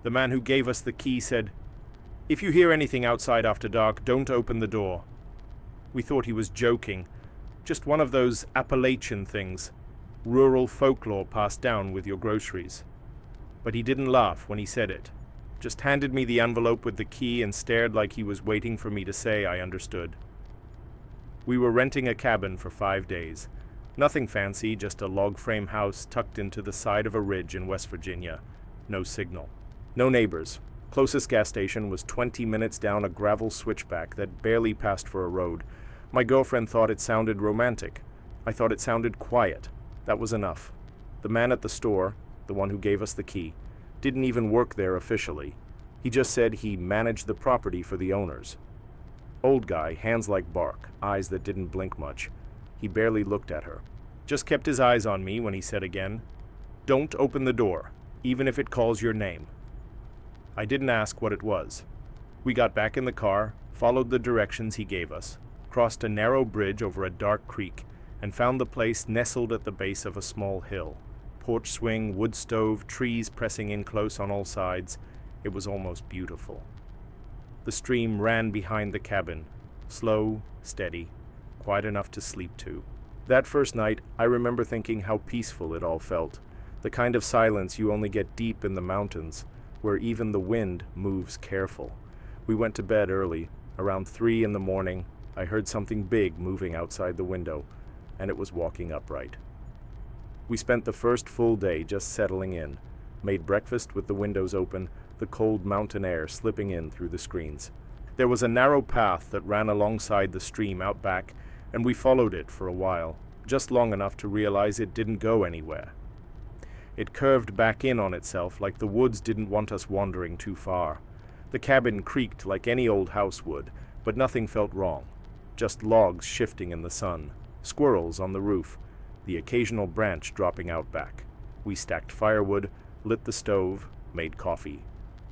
The man who gave us the key said, "If you hear anything outside after dark, don't open the door." We thought he was joking, just one of those Appalachian things, rural folklore passed down with your groceries. But he didn't laugh when he said it, just handed me the envelope with the key and stared like he was waiting for me to say I understood. We were renting a cabin for 5 days. Nothing fancy, just a log frame house tucked into the side of a ridge in West Virginia. No signal. No neighbors. Closest gas station was 20 minutes down a gravel switchback that barely passed for a road. My girlfriend thought it sounded romantic. I thought it sounded quiet. That was enough. The man at the store, the one who gave us the key, didn't even work there officially. He just said he managed the property for the owners. Old guy, hands like bark, eyes that didn't blink much. He barely looked at her. Just kept his eyes on me when he said again, "Don't open the door, even if it calls your name." I didn't ask what it was. We got back in the car, followed the directions he gave us, crossed a narrow bridge over a dark creek, and found the place nestled at the base of a small hill. Porch swing, wood stove, trees pressing in close on all sides. It was almost beautiful. The stream ran behind the cabin, slow, steady, quiet enough to sleep to. That first night, I remember thinking how peaceful it all felt, the kind of silence you only get deep in the mountains, where even the wind moves careful. We went to bed early. Around 3 in the morning, I heard something big moving outside the window, and it was walking upright. We spent the first full day just settling in, made breakfast with the windows open, the cold mountain air slipping in through the screens. There was a narrow path that ran alongside the stream out back, and we followed it for a while, just long enough to realize it didn't go anywhere. It curved back in on itself like the woods didn't want us wandering too far. The cabin creaked like any old house would, but nothing felt wrong. Just logs shifting in the sun, squirrels on the roof, the occasional branch dropping out back. We stacked firewood, lit the stove, made coffee.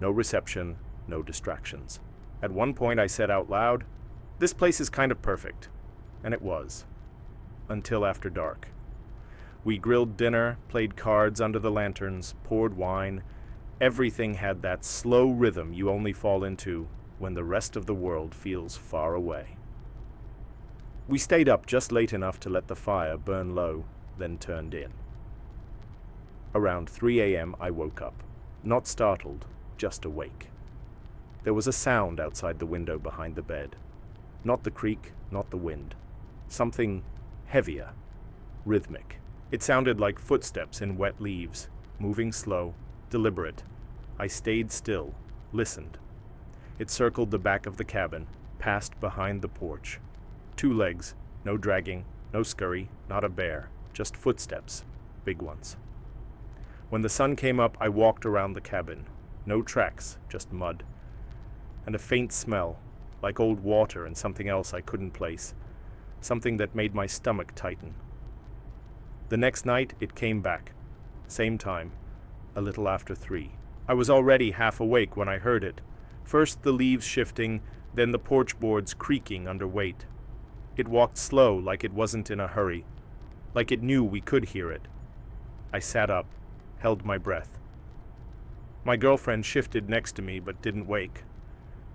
No reception, no distractions. At one point I said out loud, "This place is kind of perfect." And it was. Until after dark. We grilled dinner, played cards under the lanterns, poured wine. Everything had that slow rhythm you only fall into when the rest of the world feels far away. We stayed up just late enough to let the fire burn low, then turned in. Around 3 a.m. I woke up, not startled, just awake. There was a sound outside the window behind the bed. Not the creak, not the wind. Something heavier, rhythmic. It sounded like footsteps in wet leaves, moving slow, deliberate. I stayed still, listened. It circled the back of the cabin, passed behind the porch. 2 legs, no dragging, no scurry, not a bear, just footsteps, big ones. When the sun came up, I walked around the cabin. No tracks, just mud. And a faint smell, like old water and something else I couldn't place. Something that made my stomach tighten. The next night, it came back. Same time, a little after 3. I was already half awake when I heard it. First the leaves shifting, then the porch boards creaking under weight. It walked slow, like it wasn't in a hurry, like it knew we could hear it. I sat up, held my breath. My girlfriend shifted next to me but didn't wake.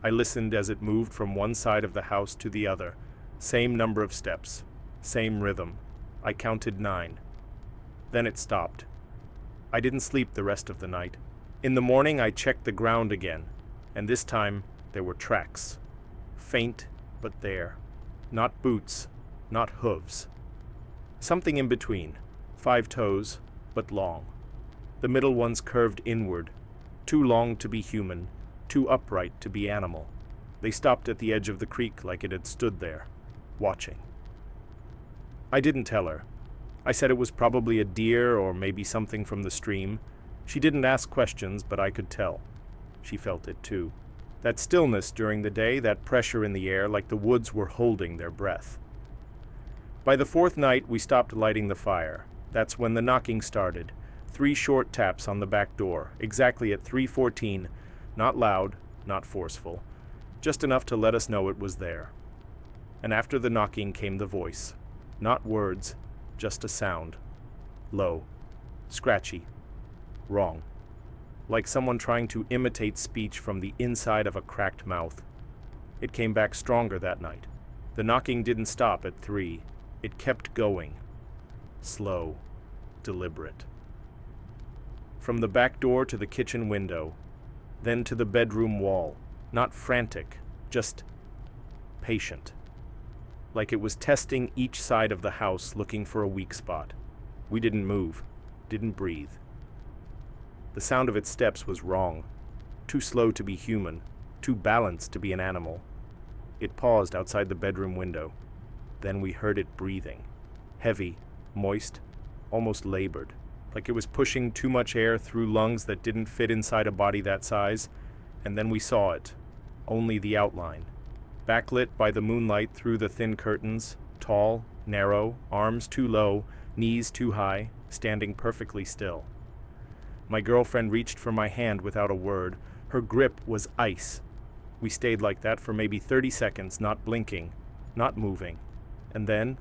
I listened as it moved from one side of the house to the other. Same number of steps, same rhythm. I counted 9. Then it stopped. I didn't sleep the rest of the night. In the morning I checked the ground again, and this time there were tracks. Faint, but there. Not boots, not hooves. Something in between. 5 toes, but long. The middle ones curved inward, too long to be human, too upright to be animal. They stopped at the edge of the creek like it had stood there, watching. I didn't tell her. I said it was probably a deer or maybe something from the stream. She didn't ask questions, but I could tell. She felt it too. That stillness during the day, that pressure in the air, like the woods were holding their breath. By the 4th night, we stopped lighting the fire. That's when the knocking started. 3 short taps on the back door, exactly at 3:14. Not loud, not forceful. Just enough to let us know it was there. And after the knocking came the voice. Not words, just a sound. Low. Scratchy. Wrong. like someone trying to imitate speech from the inside of a cracked mouth. It came back stronger that night. The knocking didn't stop at 3. It kept going. Slow, deliberate. From the back door to the kitchen window, then to the bedroom wall. Not frantic, just patient. Like it was testing each side of the house, looking for a weak spot. We didn't move, didn't breathe. The sound of its steps was wrong. Too slow to be human, too balanced to be an animal. It paused outside the bedroom window. Then we heard it breathing. Heavy, moist, almost labored. Like it was pushing too much air through lungs that didn't fit inside a body that size. And then we saw it. Only the outline. Backlit by the moonlight through the thin curtains, tall, narrow, arms too low, knees too high, standing perfectly still. My girlfriend reached for my hand without a word. Her grip was ice. We stayed like that for maybe 30 seconds, not blinking, not moving. And then,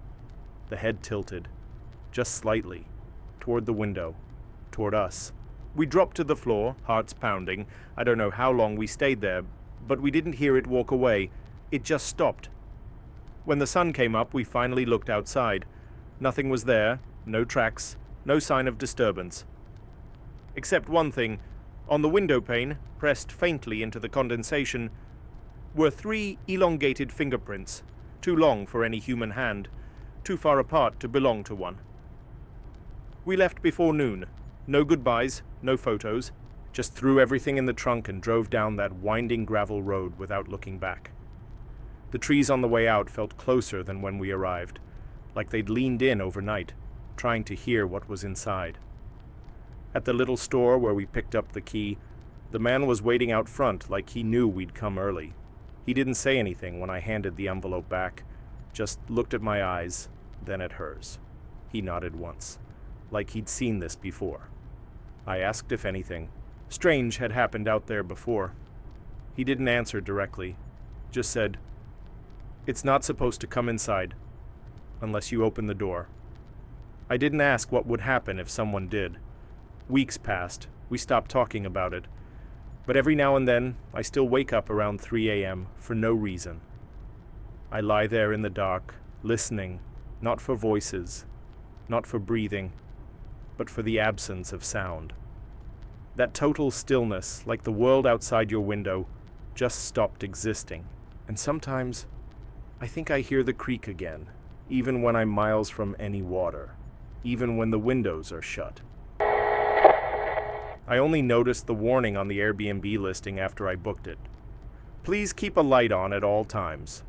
the head tilted, just slightly, toward the window, toward us. We dropped to the floor, hearts pounding. I don't know how long we stayed there, but we didn't hear it walk away. It just stopped. When the sun came up, we finally looked outside. Nothing was there, no tracks, no sign of disturbance. Except one thing. On the window pane, pressed faintly into the condensation, were 3 elongated fingerprints, too long for any human hand, too far apart to belong to one. We left before noon. No goodbyes, no photos, just threw everything in the trunk and drove down that winding gravel road without looking back. The trees on the way out felt closer than when we arrived, like they'd leaned in overnight, trying to hear what was inside. At the little store where we picked up the key, the man was waiting out front like he knew we'd come early. He didn't say anything when I handed the envelope back, just looked at my eyes, then at hers. He nodded once, like he'd seen this before. I asked if anything strange had happened out there before. He didn't answer directly, just said, "It's not supposed to come inside, unless you open the door." I didn't ask what would happen if someone did. Weeks passed, we stopped talking about it, but every now and then I still wake up around 3 a.m. for no reason. I lie there in the dark, listening, not for voices, not for breathing, but for the absence of sound. That total stillness, like the world outside your window, just stopped existing. And sometimes I think I hear the creek again, even when I'm miles from any water, even when the windows are shut. I only noticed the warning on the Airbnb listing after I booked it. Please keep a light on at all times.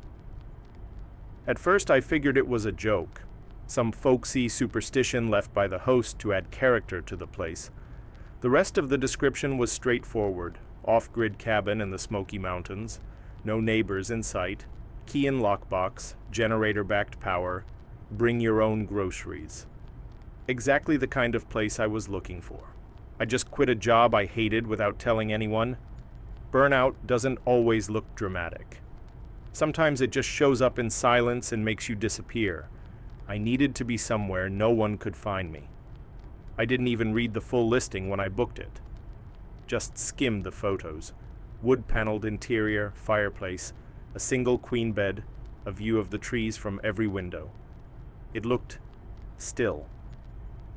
At first I figured it was a joke, some folksy superstition left by the host to add character to the place. The rest of the description was straightforward: off-grid cabin in the Smoky Mountains, no neighbors in sight, key in lockbox, generator-backed power, bring your own groceries. Exactly the kind of place I was looking for. I just quit a job I hated without telling anyone. Burnout doesn't always look dramatic. Sometimes it just shows up in silence and makes you disappear. I needed to be somewhere no one could find me. I didn't even read the full listing when I booked it. Just skimmed the photos. Wood-paneled interior, fireplace, a single queen bed, a view of the trees from every window. It looked still.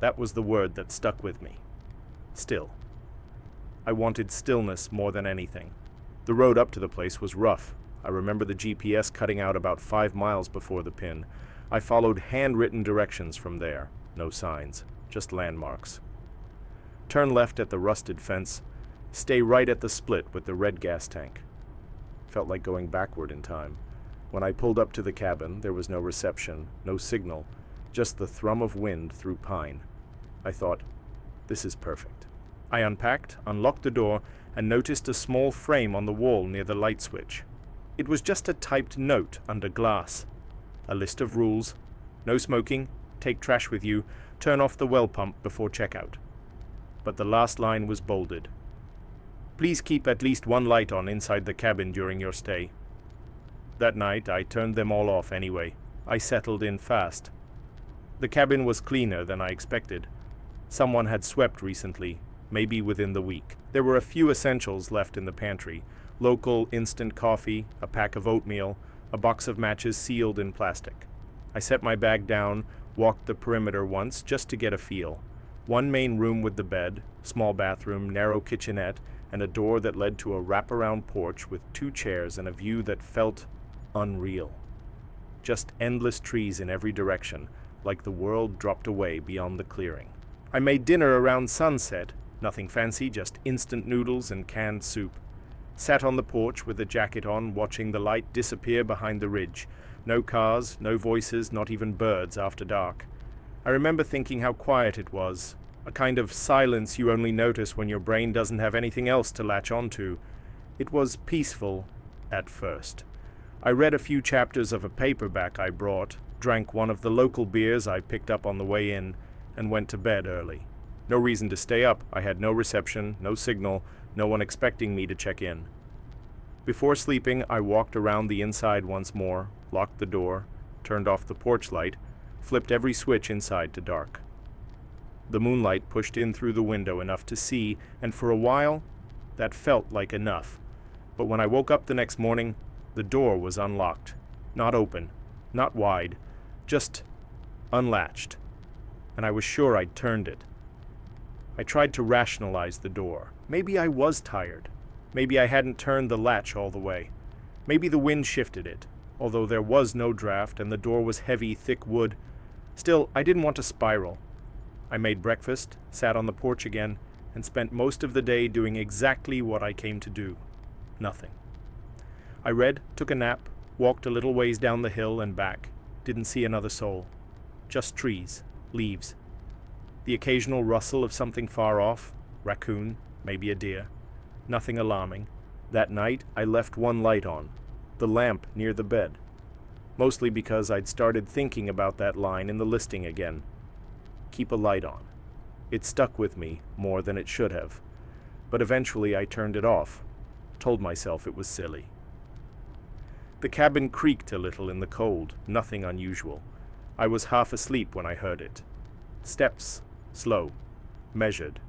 That was the word that stuck with me. Still. I wanted stillness more than anything. The road up to the place was rough. I remember the GPS cutting out about 5 miles before the pin. I followed handwritten directions from there. No signs, just landmarks. Turn left at the rusted fence. Stay right at the split with the red gas tank. Felt like going backward in time. When I pulled up to the cabin, there was no reception, no signal, just the thrum of wind through pine. I thought, this is perfect. I unpacked, unlocked the door, and noticed a small frame on the wall near the light switch. It was just a typed note under glass. A list of rules: no smoking, take trash with you, turn off the well pump before checkout. But the last line was bolded. Please keep at least one light on inside the cabin during your stay. That night, I turned them all off anyway. I settled in fast. The cabin was cleaner than I expected. Someone had swept recently, maybe within the week. There were a few essentials left in the pantry: local instant coffee, a pack of oatmeal, a box of matches sealed in plastic. I set my bag down, walked the perimeter once just to get a feel. One main room with the bed, small bathroom, narrow kitchenette, and a door that led to a wraparound porch with 2 chairs and a view that felt unreal. Just endless trees in every direction, like the world dropped away beyond the clearing. I made dinner around sunset, nothing fancy, just instant noodles and canned soup. Sat on the porch with a jacket on, watching the light disappear behind the ridge. No cars, no voices, not even birds after dark. I remember thinking how quiet it was, a kind of silence you only notice when your brain doesn't have anything else to latch onto. It was peaceful at first. I read a few chapters of a paperback I brought, drank one of the local beers I picked up on the way in, and went to bed early. No reason to stay up. I had no reception, no signal, no one expecting me to check in. Before sleeping, I walked around the inside once more, locked the door, turned off the porch light, flipped every switch inside to dark. The moonlight pushed in through the window enough to see, and for a while, that felt like enough. But when I woke up the next morning, the door was unlocked. Not open, not wide, just unlatched. And I was sure I'd turned it. I tried to rationalize the door. Maybe I was tired. Maybe I hadn't turned the latch all the way. Maybe the wind shifted it, although there was no draft and the door was heavy, thick wood. Still, I didn't want to spiral. I made breakfast, sat on the porch again, and spent most of the day doing exactly what I came to do. Nothing. I read, took a nap, walked a little ways down the hill and back. Didn't see another soul. Just trees, leaves. The occasional rustle of something far off, raccoon, maybe a deer. Nothing alarming. That night, I left one light on, the lamp near the bed. Mostly because I'd started thinking about that line in the listing again. Keep a light on. It stuck with me more than it should have. But eventually I turned it off. Told myself it was silly. The cabin creaked a little in the cold, nothing unusual. I was half asleep when I heard it. Steps, slow, measured.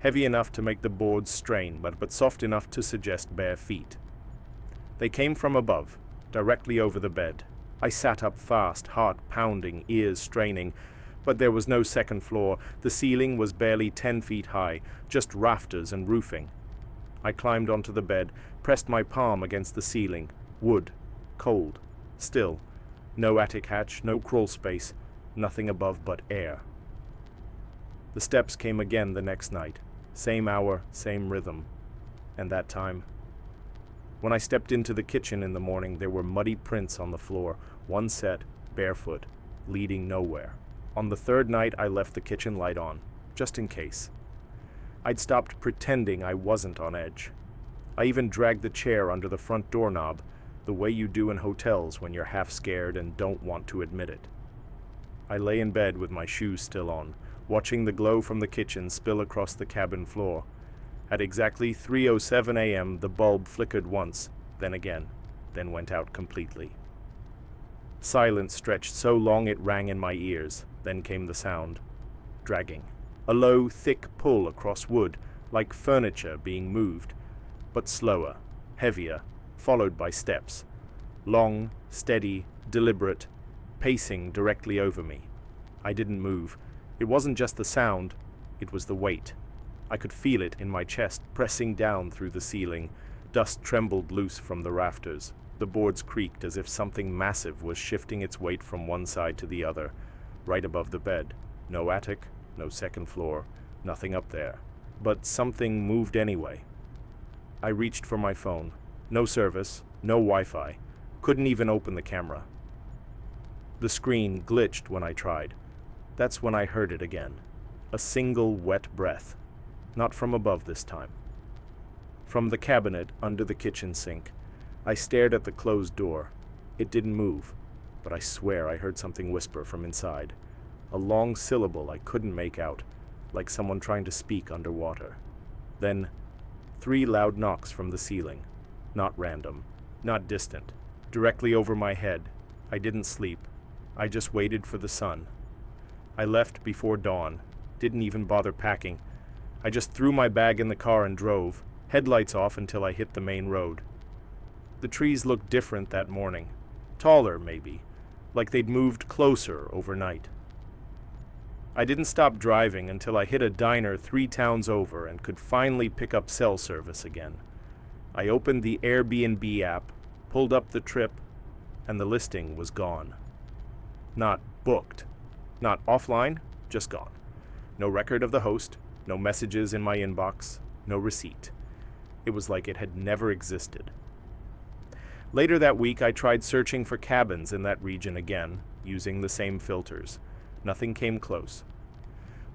Heavy enough to make the boards strain, but soft enough to suggest bare feet. They came from above, directly over the bed. I sat up fast, heart pounding, ears straining. But there was no second floor. The ceiling was barely 10 feet high, just rafters and roofing. I climbed onto the bed, pressed my palm against the ceiling. Wood, cold, still. No attic hatch, no crawl space, nothing above but air. The steps came again the next night. Same hour, same rhythm. And that time, when I stepped into the kitchen in the morning, there were muddy prints on the floor, one set, barefoot, leading nowhere. On the third night, I left the kitchen light on, just in case. I'd stopped pretending I wasn't on edge. I even dragged the chair under the front doorknob, the way you do in hotels when you're half scared and don't want to admit it. I lay in bed with my shoes still on, watching the glow from the kitchen spill across the cabin floor. At exactly 3:07 a.m., the bulb flickered once, then again, then went out completely. Silence stretched so long it rang in my ears. Then came the sound. Dragging. A low, thick pull across wood, like furniture being moved, but slower, heavier, followed by steps. Long, steady, deliberate, pacing directly over me. I didn't move. It wasn't just the sound, it was the weight. I could feel it in my chest, pressing down through the ceiling. Dust trembled loose from the rafters. The boards creaked as if something massive was shifting its weight from one side to the other, right above the bed. No attic, no second floor, nothing up there. But something moved anyway. I reached for my phone. No service, no Wi-Fi. Couldn't even open the camera. The screen glitched when I tried. That's when I heard it again. A single wet breath. Not from above this time. From the cabinet under the kitchen sink. I stared at the closed door. It didn't move, but I swear I heard something whisper from inside. A long syllable I couldn't make out, like someone trying to speak underwater. Then, 3 loud knocks from the ceiling. Not random, not distant, directly over my head. I didn't sleep. I just waited for the sun. I left before dawn, didn't even bother packing. I just threw my bag in the car and drove, headlights off until I hit the main road. The trees looked different that morning. Taller, maybe, like they'd moved closer overnight. I didn't stop driving until I hit a diner 3 towns over and could finally pick up cell service again. I opened the Airbnb app, pulled up the trip, and the listing was gone. Not booked. Not offline, just gone. No record of the host, no messages in my inbox, no receipt. It was like it had never existed. Later that week, I tried searching for cabins in that region again, using the same filters. Nothing came close.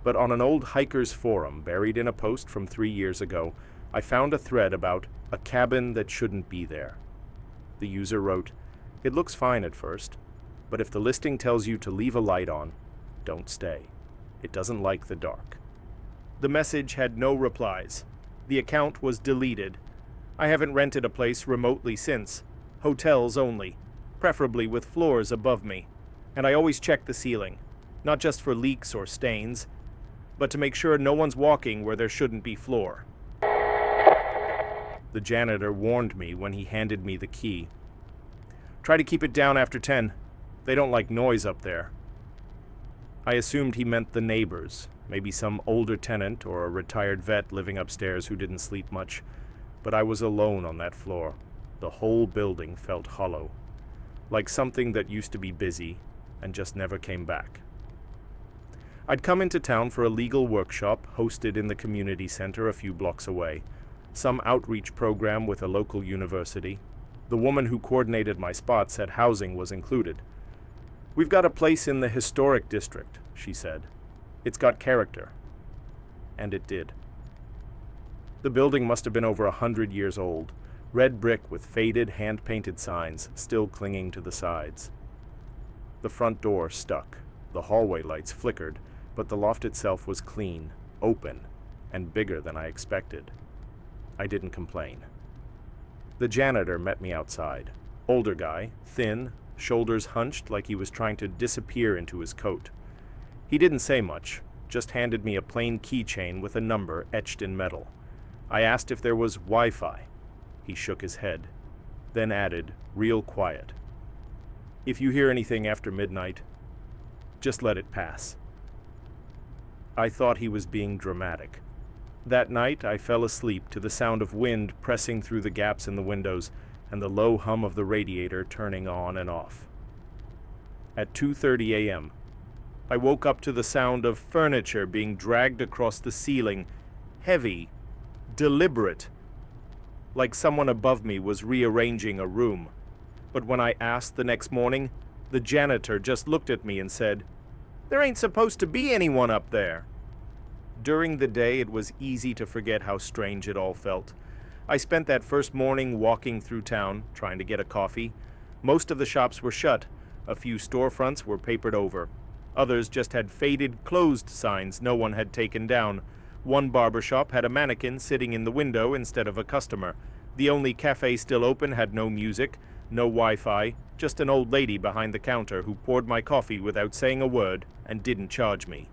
But on an old hikers forum buried in a post from 3 years ago, I found a thread about a cabin that shouldn't be there. The user wrote, "It looks fine at first, but if the listing tells you to leave a light on, don't stay. It doesn't like the dark." The message had no replies. The account was deleted. I haven't rented a place remotely since. Hotels only, preferably with floors above me. And I always check the ceiling, not just for leaks or stains, but to make sure no one's walking where there shouldn't be floor. The janitor warned me when he handed me the key. "Try to keep it down after 10. They don't like noise up there." I assumed he meant the neighbors, maybe some older tenant or a retired vet living upstairs who didn't sleep much, but I was alone on that floor. The whole building felt hollow, like something that used to be busy and just never came back. I'd come into town for a legal workshop hosted in the community center a few blocks away, some outreach program with a local university. The woman who coordinated my spot said housing was included. "We've got a place in the historic district," she said. "It's got character." And it did. The building must have been over 100 years old, red brick with faded hand-painted signs still clinging to the sides. The front door stuck, the hallway lights flickered, but the loft itself was clean, open, and bigger than I expected. I didn't complain. The janitor met me outside. Older guy, thin, shoulders hunched like he was trying to disappear into his coat. He didn't say much, just handed me a plain keychain with a number etched in metal. I asked if there was Wi-Fi. He shook his head, then added, real quiet, "If you hear anything after midnight, just let it pass." I thought he was being dramatic. That night, I fell asleep to the sound of wind pressing through the gaps in the windows and the low hum of the radiator turning on and off. At 2:30 a.m., I woke up to the sound of furniture being dragged across the ceiling, heavy, deliberate, like someone above me was rearranging a room. But when I asked the next morning, the janitor just looked at me and said, "There ain't supposed to be anyone up there." During the day, it was easy to forget how strange it all felt. I spent that first morning walking through town, trying to get a coffee. Most of the shops were shut. A few storefronts were papered over. Others just had faded, closed signs no one had taken down. One barber shop had a mannequin sitting in the window instead of a customer. The only cafe still open had no music, no Wi-Fi, just an old lady behind the counter who poured my coffee without saying a word and didn't charge me.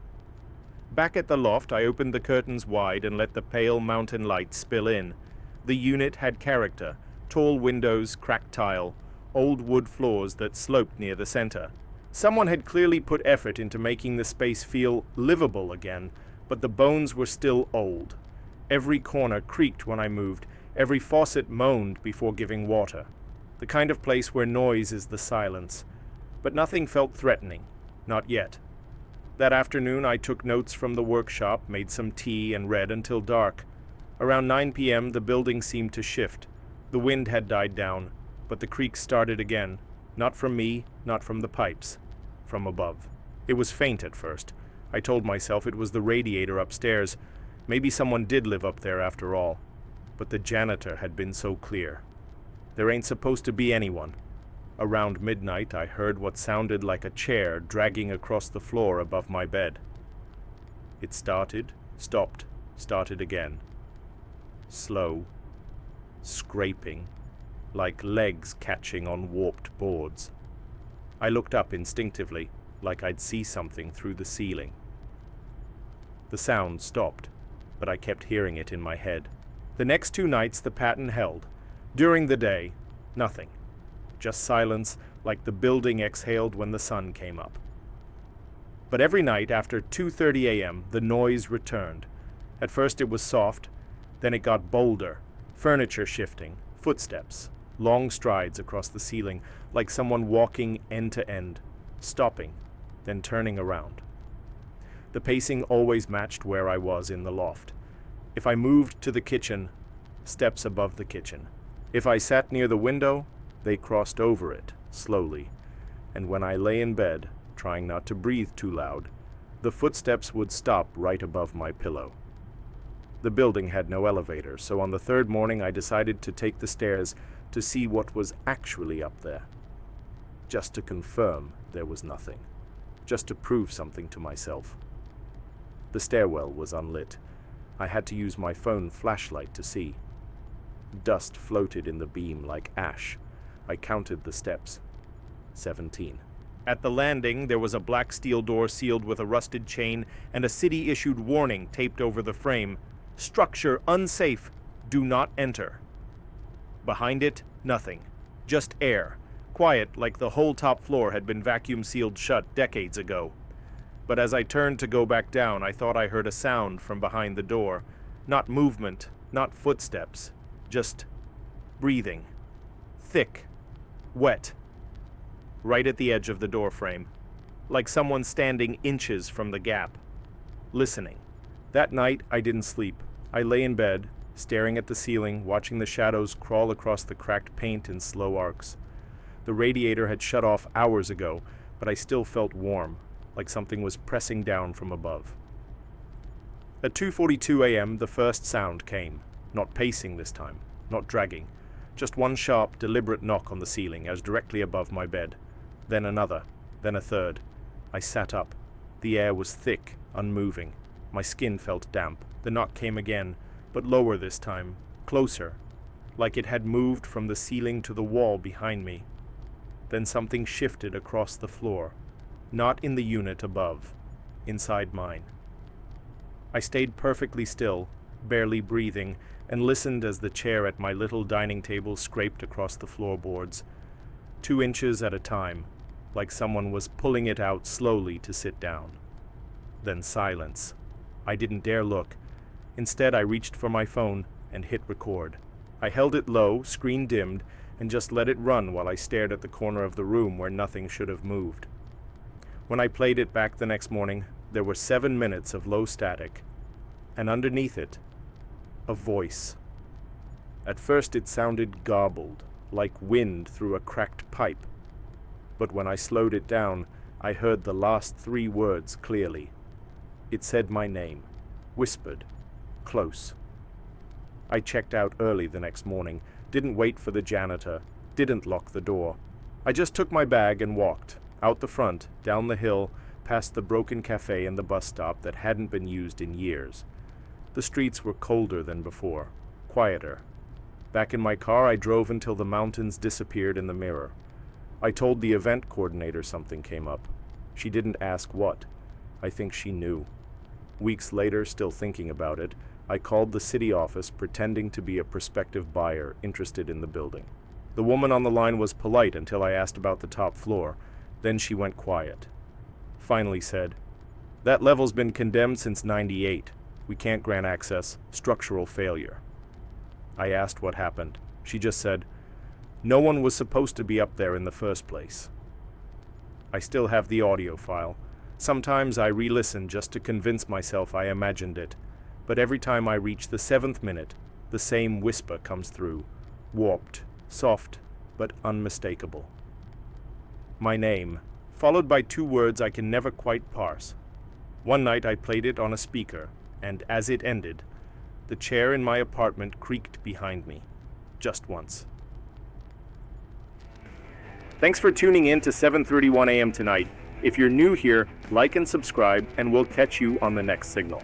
Back at the loft, I opened the curtains wide and let the pale mountain light spill in. The unit had character, tall windows, cracked tile, old wood floors that sloped near the center. Someone had clearly put effort into making the space feel livable again, but the bones were still old. Every corner creaked when I moved, every faucet moaned before giving water. The kind of place where noise is the silence. But nothing felt threatening, not yet. That afternoon I took notes from the workshop, made some tea, and read until dark. Around 9 p.m. the building seemed to shift. The wind had died down, but the creak started again, not from me, not from the pipes, from above. It was faint at first. I told myself it was the radiator upstairs. Maybe someone did live up there after all. But the janitor had been so clear. There ain't supposed to be anyone. Around midnight, I heard what sounded like a chair dragging across the floor above my bed. It started, stopped, started again. Slow, scraping, like legs catching on warped boards. I looked up instinctively, like I'd see something through the ceiling. The sound stopped. but I kept hearing it in my head. The next 2 nights the pattern held. During the day, nothing. Just silence, like the building exhaled when the sun came up. But every night after 2:30 a.m., the noise returned. At first it was soft, then it got bolder, furniture shifting, footsteps, long strides across the ceiling, like someone walking end to end, stopping, then turning around. The pacing always matched where I was in the loft. If I moved to the kitchen, steps above the kitchen. If I sat near the window, they crossed over it, slowly. And when I lay in bed, trying not to breathe too loud, the footsteps would stop right above my pillow. The building had no elevator, so on the 3rd morning I decided to take the stairs to see what was actually up there. Just to confirm there was nothing. Just to prove something to myself. The stairwell was unlit. I had to use my phone flashlight to see. Dust floated in the beam like ash. I counted the steps. 17. At the landing, there was a black steel door sealed with a rusted chain and a city-issued warning taped over the frame. Structure unsafe. Do not enter. Behind it, nothing. Just air. Quiet, like the whole top floor had been vacuum-sealed shut decades ago. But as I turned to go back down, I thought I heard a sound from behind the door. Not movement, not footsteps. Just breathing. Thick. Wet. Right at the edge of the doorframe. Like someone standing inches from the gap. Listening. That night, I didn't sleep. I lay in bed, staring at the ceiling, watching the shadows crawl across the cracked paint in slow arcs. The radiator had shut off hours ago, but I still felt warm, like something was pressing down from above. At 2:42 a.m., the first sound came. Not pacing this time, not dragging. Just one sharp, deliberate knock on the ceiling, as directly above my bed. Then another, then a third. I sat up. The air was thick, unmoving. My skin felt damp. The knock came again, but lower this time, closer, like it had moved from the ceiling to the wall behind me. Then something shifted across the floor, not in the unit above, inside mine. I stayed perfectly still, barely breathing, and listened as the chair at my little dining table scraped across the floorboards, 2 inches at a time, like someone was pulling it out slowly to sit down. Then silence. I didn't dare look. Instead, I reached for my phone and hit record. I held it low, screen dimmed, and just let it run while I stared at the corner of the room where nothing should have moved. When I played it back the next morning, there were 7 minutes of low static, and underneath it, a voice. At first it sounded garbled, like wind through a cracked pipe. But when I slowed it down, I heard the last 3 words clearly. It said my name, whispered, close. I checked out early the next morning, didn't wait for the janitor, didn't lock the door. I just took my bag and walked, out the front, down the hill, past the broken cafe and the bus stop that hadn't been used in years. The streets were colder than before, quieter. Back in my car, I drove until the mountains disappeared in the mirror. I told the event coordinator something came up. She didn't ask what. I think she knew. Weeks later, still thinking about it, I called the city office pretending to be a prospective buyer interested in the building. The woman on the line was polite until I asked about the top floor. Then she went quiet. Finally said, "That level's been condemned since '98. We can't grant access. Structural failure." I asked what happened. She just said, "No one was supposed to be up there in the first place." I still have the audio file. Sometimes I re-listen just to convince myself I imagined it, but every time I reach the 7th minute, the same whisper comes through, warped, soft, but unmistakable. My name, followed by 2 words I can never quite parse. One night I played it on a speaker, and as it ended, the chair in my apartment creaked behind me, just once. Thanks for tuning in to 7:31 a.m. tonight. If you're new here, like and subscribe, and we'll catch you on the next signal.